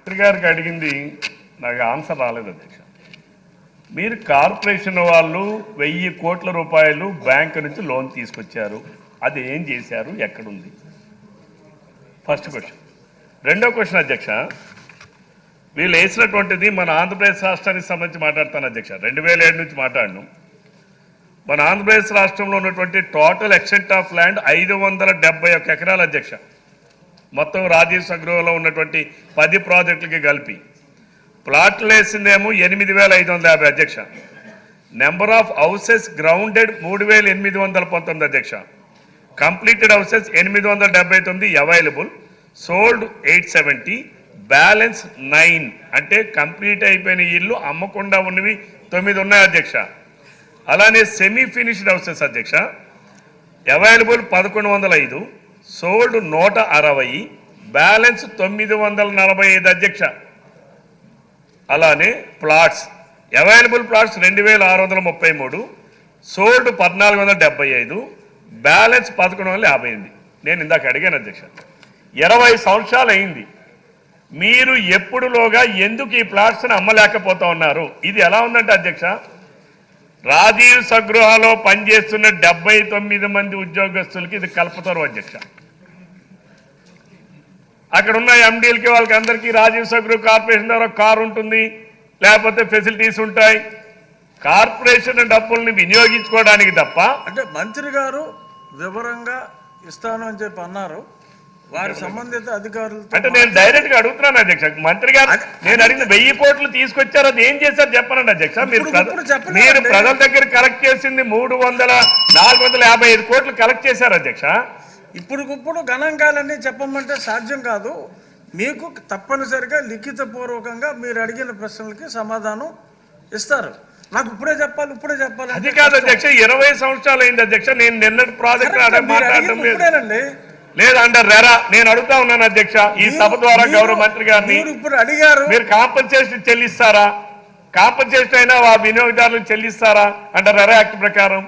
మంత్రి గారికి అడిగింది నాకు ఆన్సర్ రాలేదు అధ్యక్ష. మీరు కార్పొరేషన్ వాళ్ళు 1000 కోట్ల రూపాయలు బ్యాంకు నుంచి లోన్ తీసుకొచ్చారు, అది ఏం చేశారు, ఎక్కడుంది? First question. రెండో క్వశ్చన్ అధ్యక్ష, వీళ్ళు వేసినటువంటిది మన ఆంధ్రప్రదేశ్ రాష్ట్రానికి సంబంధించి మాట్లాడతాను అధ్యక్ష. 2007 నుంచి మాట్లాడను. మన ఆంధ్రప్రదేశ్ రాష్ట్రంలో ఉన్నటువంటి టోటల్ ఎక్స్టెంట్ ఆఫ్ ల్యాండ్ 571 ఎకరాలు అధ్యక్ష. మొత్తం రాజీవ్ సగృహలో ఉన్నటువంటి 10 ప్రాజెక్టులకి కలిపి ప్లాట్లు వేసిందేమో 8550 అధ్యక్ష. నెంబర్ ఆఫ్ హౌసెస్ గ్రౌండెడ్ 3819 అధ్యక్ష. Completed houses 879 available, sold 870, balance 9. అంటే కంప్లీట్ అయిపోయిన ఇల్లు అమ్మకుండా ఉన్నవి 9 ఉన్నాయి అధ్యక్ష. అలానే సెమీ ఫినిష్డ్ హౌసెస్ అధ్యక్ష అవైలబుల్ 1105, సోల్డ్ 160, బ్యాలెన్స్ 945 అధ్యక్ష. అలానే plots available plots 2633, sold 1475, balance 1158. నేను ఇందాక అడిగాను అధ్యక్ష, 20 సంవత్సరాలు అయింది, మీరు ఎప్పుడులోగా ఎందుకు ఈ ప్లాట్స్ని అమ్మలేకపోతా ఉన్నారు? ఇది ఎలా ఉందంటే అధ్యక్ష, రాజీవ్ సగృహలో పనిచేస్తున్న 79 మంది ఉద్యోగస్తులకి ఇది కల్పతరు అధ్యక్ష. అక్కడ ఉన్న ఎండీలకి వాళ్ళకి అందరికీ రాజీవ్ సగృహ కార్పొరేషన్ ద్వారా కారు ఉంటుంది, లేకపోతే ఫెసిలిటీస్ ఉంటాయి. కార్పొరేషన్ డబ్బుల్ని వినియోగించుకోవడానికి తప్ప. అంటే మంత్రి గారు వివరంగా ఇస్తాను అని చెప్పి అన్నారు, వారి సంబంధిత అధికారులు. అంటే నేను డైరెక్ట్ గా అడుగుతున్నాను అధ్యక్ష, మంత్రి గారు నేను అడిగిన 1000 కోట్లు తీసుకొచ్చారు, అది ఏం చేశారు చెప్పనండి అధ్యక్ష. మీరు ప్రజల దగ్గర కలెక్ట్ చేసింది 455 కోట్లు కలెక్ట్ చేశారు అధ్యక్ష. ఇప్పుడు గణాంకాలన్నీ చెప్పమంటే సాధ్యం కాదు. మీకు తప్పనిసరిగా లిఖితపూర్వకంగా మీరు అడిగిన ప్రశ్నలకి సమాధానం ఇస్తారు. నాకు ఇప్పుడే చెప్పాలి అది కాదు అధ్యక్ష, 20 సంవత్సరాలు అయింది అధ్యక్ష. నేను నిన్నటి ప్రాజెక్ట్ మాట్లాడడం లేదంటే రెరా నేను అడుగుతా ఉన్నాను అధ్యక్ష, ఈ సభ ద్వారా గౌరవ మంత్రి గారిని. ఇప్పుడు అడిగారు, మీరు కాంపన్సేషన్ చెల్లిస్తారా? కాంపన్సేషన్ అయినా ఆ వినియోగదారులకు చెల్లిస్తారా అంటే రెరా యాక్ట్ ప్రకారం?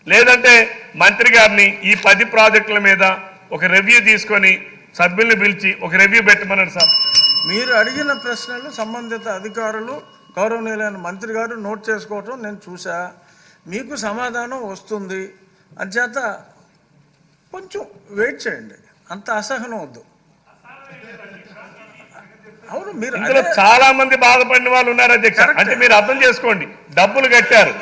లేదంటే మంత్రి గారిని ఈ 10 ప్రాజెక్టుల మీద ఒక రివ్యూ తీసుకొని సభ్యుల్ని పిలిచి ఒక రివ్యూ పెట్టమన్నారు సార్. మీరు అడిగిన ప్రశ్నలు సంబంధిత అధికారులు గౌరవనీయులైన మంత్రి గారు నోట్ చేసుకోవటం నేను చూసా. మీకు సమాధానం వస్తుంది, అంచేత కొంచెం వెయిట్ చేయండి, అంత అసహనం వద్దు. అవును, మీరు ఇందులో చాలా మంది బాధపడిన వాళ్ళు ఉన్నారు అధ్యక్ష. అంటే మీరు అర్థం చేసుకోండి, డబ్బులు కట్టారు.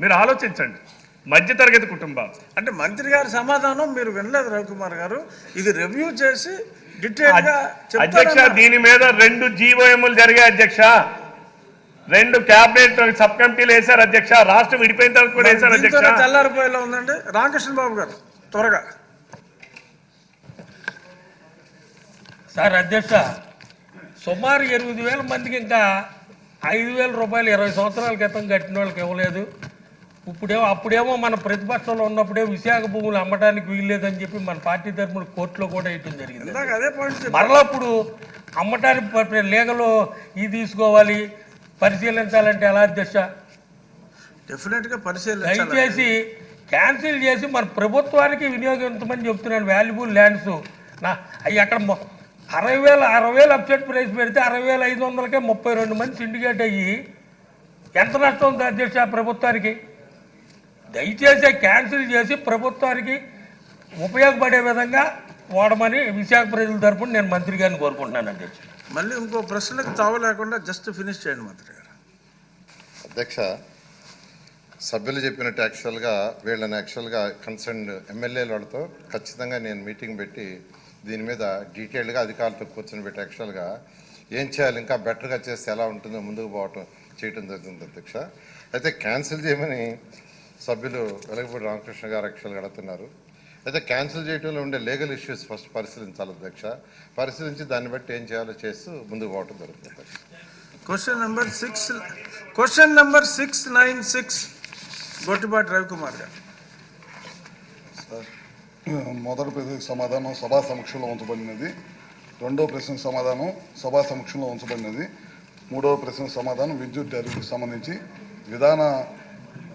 మీరు ఆలోచించండి, మధ్యతరగతి కుటుంబాలు. అంటే మంత్రి గారి సమాధానం మీరు వినలేదు రవికుమార్ గారు, ఇది రివ్యూ చేసి డీటెయిల్ గా అధ్యక్ష. దీని మీద 2 జీవోఎంలు జరిగాయి అధ్యక్ష, 2 క్యాబినెట్ సబ్ కమిటీలు వేశారు అధ్యక్ష, రాష్ట్రం విడిపోయిన తర్వాత కూడా వేశారు అధ్యక్ష. తెల్లారిపోయేలా ఉందండి. రామకృష్ణ బాబు గారు త్వరగా. సార్ అధ్యక్ష, సుమారు 8,000 మందికి ఇంకా 5,000 రూపాయలు 20 సంవత్సరాల క్రితం కట్టిన వాళ్ళకి ఇవ్వలేదు. అప్పుడేమో మన ప్రతిపక్షంలో ఉన్నప్పుడే విశాఖ భూములు అమ్మడానికి వీల్లేదని చెప్పి మన పార్టీ తరఫున కోర్టులో కూడా వేయటం జరిగింది. మరలా ఇప్పుడు అమ్మటానికి లీగలో ఇది తీసుకోవాలి, పరిశీలించాలంటే ఎలా అధ్యక్ష? డెఫినెట్గా దయచేసి క్యాన్సిల్ చేసి మన ప్రభుత్వానికి వినియోగించమని చెప్తున్నాను. వాల్యుబుల్ ల్యాండ్స్ అవి అక్కడ 60,000 అప్సెట్ ప్రైస్ పెడితే 60,500కే 32 మంది సిండికేట్ అయ్యి ఎంత నష్టం ఉంది అధ్యక్ష ప్రభుత్వానికి? దయచేసి క్యాన్సిల్ చేసి ప్రభుత్వానికి ఉపయోగపడే విధంగా వాడమని విశాఖ ప్రజల తరఫున నేను మంత్రి గారిని కోరుకుంటున్నాను అధ్యక్ష. మళ్ళీ ఇంకో ప్రశ్నకు తావు లేకుండా జస్ట్ ఫినిష్ చేయండి మంత్రి గారు. అధ్యక్ష, సభ్యులు చెప్పినట్టు వీళ్ళని యాక్చువల్గా కన్సర్న్ ఎమ్మెల్యేల వాళ్ళతో ఖచ్చితంగా నేను మీటింగ్ పెట్టి దీని మీద డీటెయిల్డ్గా అధికారులతో కూర్చొని పెట్టి యాక్చువల్గా ఏం చేయాలి, ఇంకా బెటర్గా చేస్తే ఎలా ఉంటుందో ముందుకు చేయటం జరుగుతుంది అధ్యక్ష. అయితే క్యాన్సిల్ చేయమని సభ్యులు వెలగపూడి రామకృష్ణ గారు యాక్చువల్గా అడుగుతున్నారు. అయితే క్యాన్సిల్ చేయడంలో ఉండే లీగల్ ఇష్యూస్ ఫస్ట్ పరిశీలించాలి అధ్యక్ష. పరిశీలించి దాన్ని బట్టి ఏం చేయాలో చేస్తూ ముందుకు పోవటం జరుగుతుంది. క్వశ్చన్ నెంబర్ 696 గొట్టిపాటి రవికుమార్ గారు. మొదటి ప్రశ్నకు సమాధానం సభా సమక్షంలో ఉంచబడినది. రెండో ప్రశ్నకు సమాధానం సభా సమక్షంలో ఉంచబడినది. మూడవ ప్రశ్నకు సమాధానం విద్యుత్ టారిఫ్కి సంబంధించి విధాన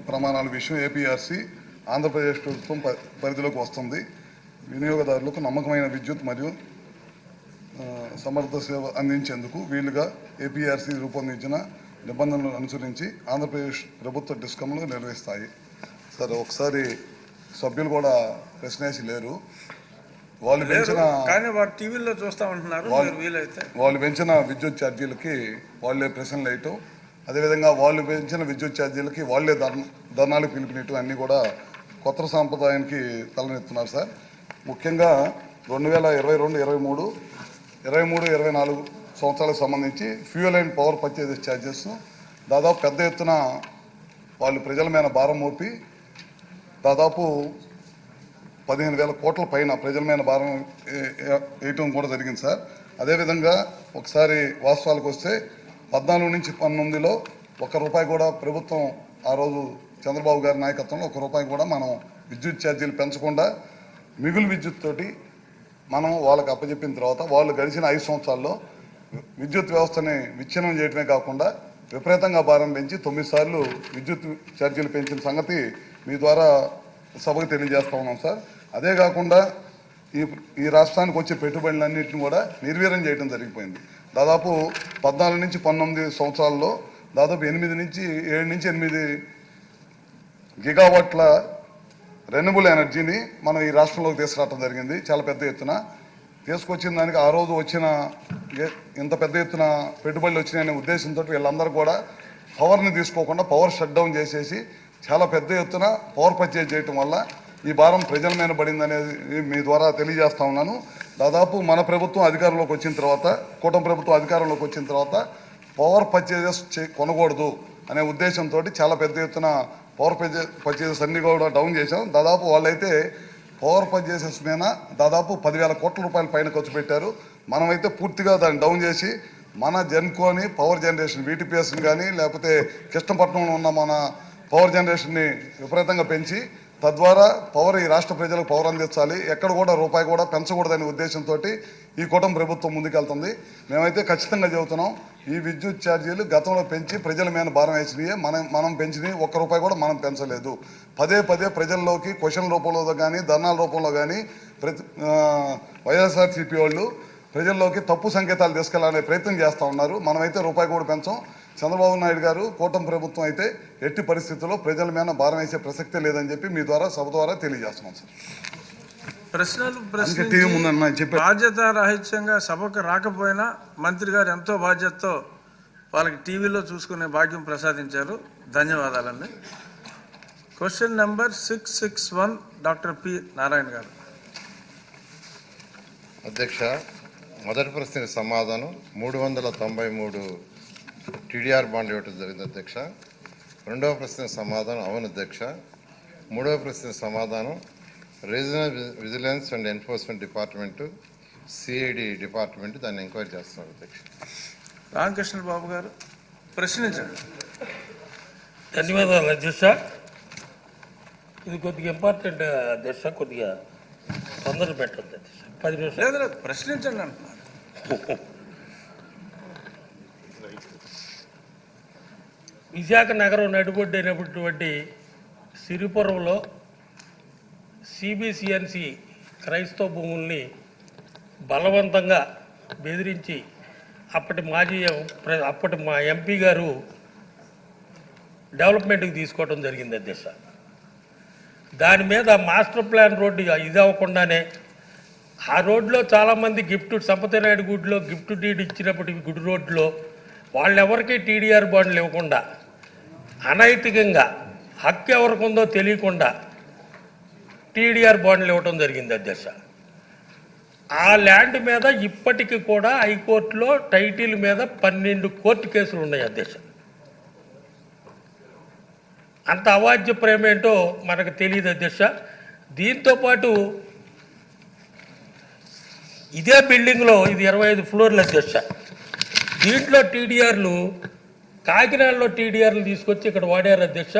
ప్రమాణాల విషయం ఏపీఆర్సీ ఆంధ్రప్రదేశ్ ప్రభుత్వం పరిధిలోకి వస్తుంది. వినియోగదారులకు నమ్మకమైన విద్యుత్ మరియు సమర్థ సేవ అందించేందుకు వీలుగా ఏపీఆర్సీ రూపొందించిన నిబంధనలను అనుసరించి ఆంధ్రప్రదేశ్ ప్రభుత్వ డిస్కంలు నిర్వహిస్తాయి. సరే, ఒకసారి సభ్యులు కూడా ప్రశ్నేసి లేరు. వాళ్ళు పెంచిన కానీ వారు టీవీలో చూస్తూ ఉంటున్నారు. వీలైతే వాళ్ళు పెంచిన విద్యుత్ ఛార్జీలకి వాళ్ళే ప్రశ్నలు వేయటం, అదేవిధంగా వాళ్ళు పెంచిన విద్యుత్ ఛార్జీలకి వాళ్ళే ధర్నాలు పిలుపునియటం అన్నీ కూడా కొత్త సాంప్రదాయానికి తలనెత్తున్నారు సార్. ముఖ్యంగా 2022, 23, 24 సంవత్సరాలకు సంబంధించి fuel and power purchases charges దాదాపు పెద్ద ఎత్తున వాళ్ళు ప్రజల మీద భారం మోపి దాదాపు 15,000 కోట్ల పైన ప్రజల మీద భారం వేయటం కూడా జరిగింది సార్. అదేవిధంగా ఒకసారి వాస్తవాలకు వస్తే 14 నుంచి 19లో ₹1 కూడా ప్రభుత్వం ఆ రోజు చంద్రబాబు గారి నాయకత్వంలో ₹1 కూడా మనం విద్యుత్ ఛార్జీలు పెంచకుండా మిగులు విద్యుత్ తోటి మనం వాళ్ళకి అప్పచెప్పిన తర్వాత వాళ్ళు గడిచిన 5 సంవత్సరాల్లో విద్యుత్ వ్యవస్థని విచ్ఛిన్నం చేయడమే కాకుండా విపరీతంగా భారం పెంచి 9 సార్లు విద్యుత్ ఛార్జీలు పెంచిన సంగతి మీ ద్వారా సభకు తెలియజేస్తా ఉన్నాం సార్. అదే కాకుండా ఈ రాష్ట్రానికి వచ్చే పెట్టుబడులన్నింటిని కూడా నిర్వీర్యం చేయడం జరిగిపోయింది. దాదాపు 14 నుంచి 19 సంవత్సరాల్లో దాదాపు 7 నుంచి 8 గిగావాట్ల రెన్యూబుల్ ఎనర్జీని మనం ఈ రాష్ట్రంలోకి తీసుకురావడం జరిగింది. చాలా పెద్ద ఎత్తున తీసుకొచ్చిన దానికి ఆ రోజు వచ్చిన ఇంత పెద్ద ఎత్తున పెట్టుబడులు వచ్చినాయనే ఉద్దేశంతో వీళ్ళందరూ కూడా పవర్ని తీసుకోకుండా పవర్ షట్ డౌన్ చేసేసి చాలా పెద్ద ఎత్తున పవర్ పర్చేజ్ చేయటం వల్ల ఈ భారం ప్రజల మీద పడింది అనేది మీ ద్వారా తెలియజేస్తా ఉన్నాను. దాదాపు మన ప్రభుత్వం అధికారంలోకి వచ్చిన తర్వాత, కూటమి ప్రభుత్వం అధికారంలోకి వచ్చిన తర్వాత పవర్ పర్చేజెస్ కొనకూడదు అనే ఉద్దేశంతో చాలా పెద్ద ఎత్తున పవర్ పర్చేజెస్ అన్ని కూడా డౌన్ చేశాం. దాదాపు వాళ్ళైతే పవర్ పర్చేసెస్ మీద దాదాపు 10,000 కోట్ల రూపాయల పైన ఖర్చు పెట్టారు. మనమైతే పూర్తిగా దాన్ని డౌన్ చేసి మన జెన్కోని పవర్ జనరేషన్ వీటీపీఎస్ని కానీ లేకపోతే కృష్ణపట్నంలో ఉన్న మన పవర్ జనరేషన్ని విపరీతంగా పెంచి తద్వారా పవర్ ఈ రాష్ట్ర ప్రజలకు పవర్ అందించాలి, ఎక్కడ కూడా రూపాయి కూడా పెంచకూడదనే ఉద్దేశంతో ఈ కూటమి ప్రభుత్వం ముందుకెళ్తుంది. మేమైతే ఖచ్చితంగా చెబుతున్నాం, ఈ విద్యుత్ ఛార్జీలు గతంలో పెంచి ప్రజల మీద భారం వేసినవి మనం పెంచినవి ₹1 కూడా మనం పెంచలేదు. పదే ప్రజల్లోకి క్వశ్చన్ రూపంలో కానీ ధర్నాల రూపంలో కానీ వైఎస్ఆర్సీపీ వాళ్ళు ప్రజల్లోకి తప్పు సంకేతాలు తీసుకెళ్లాలనే ప్రయత్నం చేస్తూ ఉన్నారు. మనమైతే ₹1 కూడా పెంచాం. చంద్రబాబు నాయుడు గారు కూటమి ప్రభుత్వం అయితే ఎట్టి పరిస్థితుల్లో ప్రజల మీద భారం వేసే ప్రసక్తే లేదని చెప్పి మీ ద్వారా సభ ద్వారా తెలియజేస్తున్నాం సార్. ప్రశ్నలు బాధ్యత రాహిత్యంగా సభకు రాకపోయినా మంత్రి గారు ఎంతో బాధ్యతతో వాళ్ళకి టీవీలో చూసుకునే భాగ్యం ప్రసాదించారు. ధన్యవాదాలండి. Question number 661 doctor P Narayana గారు. అధ్యక్ష, మొదటి ప్రశ్నకు సమాధానం 393 టీడీఆర్ బాండ్లు ఇవ్వటం జరిగింది అధ్యక్ష. రెండవ ప్రశ్నకు సమాధానం అవును అధ్యక్ష. మూడవ ప్రశ్నకు సమాధానం regional vigilance and enforcement department CID department దాన్ని ఎంక్వైరీ చేస్తున్నారు అధ్యక్ష. రామకృష్ణ బాబు గారు ప్రశ్నించండి. ధన్యవాదాలు అధ్యక్ష. ఇది కొద్దిగా ఇంపార్టెంట్ అధ్యక్ష, కొద్దిగా తొందర పెట్టద్దు అధ్యక్ష. 10 నిమిషాలు లేదు, ప్రశ్నించండి అంటున్నారు. విశాఖ నగరం నడిబొడ్డైనటువంటి సిరిపురంలో సిబిసిఎన్సి క్రైస్తవ భూముల్ని బలవంతంగా బెదిరించి అప్పటి మా ఎంపీ గారు డెవలప్మెంట్కి తీసుకోవడం జరిగింది అధ్యక్ష. దాని మీద మాస్టర్ ప్లాన్ రోడ్డు ఇది అవ్వకుండానే ఆ రోడ్లో చాలామంది సంపతనాయుడు గుడిలో గిఫ్ట్ డీడ్ ఇచ్చినప్పటికీ గుడి రోడ్లో వాళ్ళెవరికి టీడీఆర్ బాండ్లు ఇవ్వకుండా అనైతికంగా హక్కు ఎవరికి ఉందో తెలియకుండా టీడీఆర్ బాండ్లు ఇవ్వటం జరిగింది అధ్యక్ష. ఆ ల్యాండ్ మీద ఇప్పటికీ కూడా హైకోర్టులో టైటిల్ మీద 12 కోర్టు కేసులు ఉన్నాయి అధ్యక్ష. అంత అవాజ్య ప్రేమ ఏంటో మనకు తెలియదు అధ్యక్ష. దీంతోపాటు ఇదే బిల్డింగ్లో ఇది 25 ఫ్లోర్లు అధ్యక్ష. దీంట్లో టీడీఆర్లు కాకినాడలో టీడీఆర్లు తీసుకొచ్చి ఇక్కడ వాడారు అధ్యక్ష.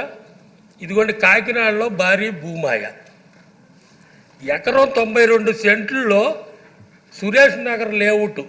ఇదిగోండి కాకినాడలో భారీ భూమాయ ఎకరం 92 సెంట్లలో సురేష్ నగర్ లేఅవుట్